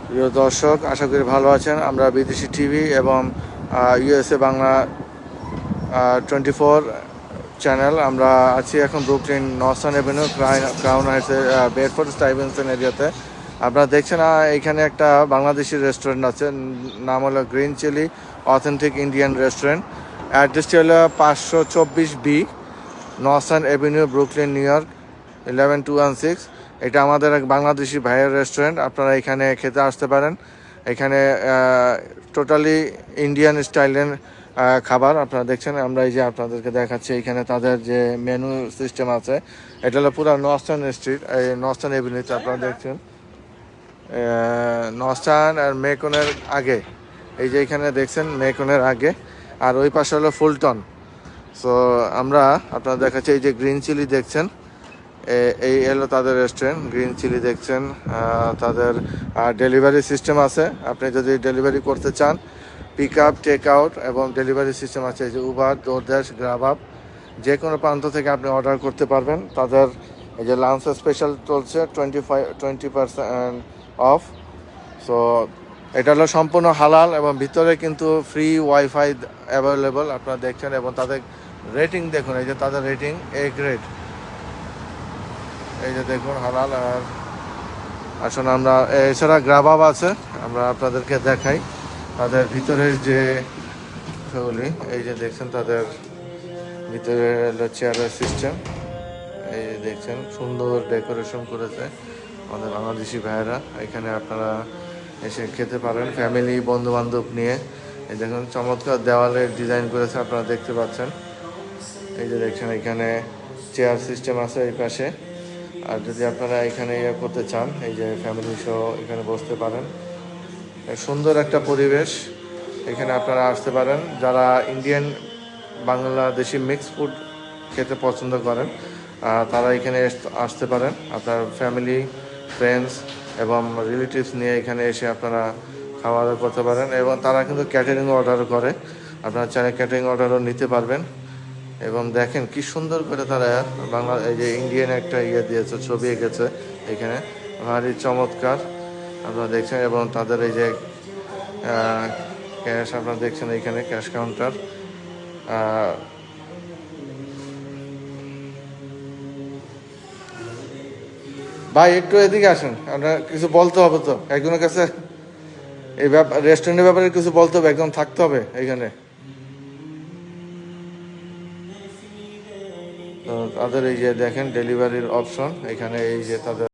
প্রিয় দর্শক, আশা করি ভালো আছেন। আমরা বিদেশি টিভি এবং ইউএসএ বাংলা 24 চ্যানেল। আমরা আছি এখন ব্রুকলিন নর্থার্ন এভিনিউ ক্রাউন হাইটসের বেডফোর্ড স্টাইভেনসন এরিয়াতে। আপনারা দেখছেন এইখানে একটা বাংলাদেশি রেস্টুরেন্ট আছে, নাম হলো green chilli authentic Indian restaurant. অ্যাড্রেসটি হলো 524B northern avenue, Brooklyn, New York 11216। এটা আমাদের এক বাংলাদেশি ভাইয়ের রেস্টুরেন্ট। আপনারা এখানে খেতে আসতে পারেন। এখানে টোটালি ইন্ডিয়ান স্টাইলের খাবার আপনারা দেখছেন। আমরা এই যে আপনাদেরকে দেখাচ্ছি এখানে তাদের যে মেনু সিস্টেম আছে, এটা হলো পুরো নর্থার্ন স্ট্রিট, এই নর্থার্ন এভিনিউতে আপনারা দেখছেন। নর্থার্ন আর মেকনের আগে, এই যে এখানে দেখছেন মেকনের আগে, আর ওই পাশে হলো ফুলটন। সো আমরা আপনারা দেখাচ্ছি এই যে গ্রিন চিলি দেখছেন, এই এলো তাদের রেস্টুরেন্ট। গ্রিন চিলি দেখছেন, তাদের ডেলিভারি সিস্টেম আছে। আপনি যদি ডেলিভারি করতে চান, পিক আপ, টেক আউট এবং ডেলিভারি সিস্টেম আছে। এই যে উবার, ডোরড্যাশ, গ্রাব আপ, যে কোনো প্রান্ত থেকে আপনি অর্ডার করতে পারবেন। তাদের এই যে লাঞ্চ স্পেশাল চলছে 20% অফ। সো এটা হলো সম্পূর্ণ হালাল এবং ভিতরে কিন্তু ফ্রি ওয়াইফাই অ্যাভেলেবল আপনারা দেখছেন। এবং তাদের রেটিং দেখুন, এই যে তাদের রেটিং এ গ্রেড, এই যে দেখুন হালাল। আর আসুন আমরা, এছাড়া গ্রাবাব আছে, আমরা আপনাদেরকে দেখাই তাদের ভিতরের যে সেগুলি। এই যে দেখছেন তাদের ভিতরে চেয়ারের সিস্টেম, এই যে দেখছেন সুন্দর ডেকোরেশন করেছে আমাদের বাংলাদেশি ভাইয়েরা। এখানে আপনারা এসে খেতে পারেন ফ্যামিলি, বন্ধু বান্ধব নিয়ে। এই দেখুন চমৎকার দেওয়ালের ডিজাইন করেছে, আপনারা দেখতে পাচ্ছেন। এই যে দেখছেন এখানে চেয়ার সিস্টেম আছে এই পাশে। আর যদি আপনারা এখানে করতে চান, এই যে ফ্যামিলি সহ এখানে বসতে পারেন। সুন্দর একটা পরিবেশ, এখানে আপনারা আসতে পারেন। যারা ইন্ডিয়ান বাংলাদেশি মিক্স ফুড খেতে পছন্দ করেন, তারা এখানে আসতে পারেন। আপনার ফ্যামিলি, ফ্রেন্ডস এবং রিলেটিভস নিয়ে এখানে এসে আপনারা খাওয়া দাওয়া করতে পারেন। এবং তারা কিন্তু ক্যাটারিং অর্ডার করে, আপনারা চাইলে ক্যাটারিং অর্ডারও নিতে পারবেন। এবং দেখেন কি সুন্দর করে তারা বাংলা, এই যে ইন্ডিয়ান একটা দিয়েছে, ছবি এঁকেছে এখানে, ভারী চমৎকার আপনারা দেখছেন। এবং তাদের এই যে ক্যাশ আপনারা দেখছেন, এইখানে ক্যাশ কাউন্টার। ভাই একটু এদিকে আসেন, আপনার কিছু বলতে হবে তো একজনের কাছে। এই রেস্টুরেন্টের ব্যাপারে কিছু বলতে হবে, একদম থাকতে হবে এখানে। তো তাদের এই যে দেখেন ডেলিভারির অপশন এখানে, এই যে তাদের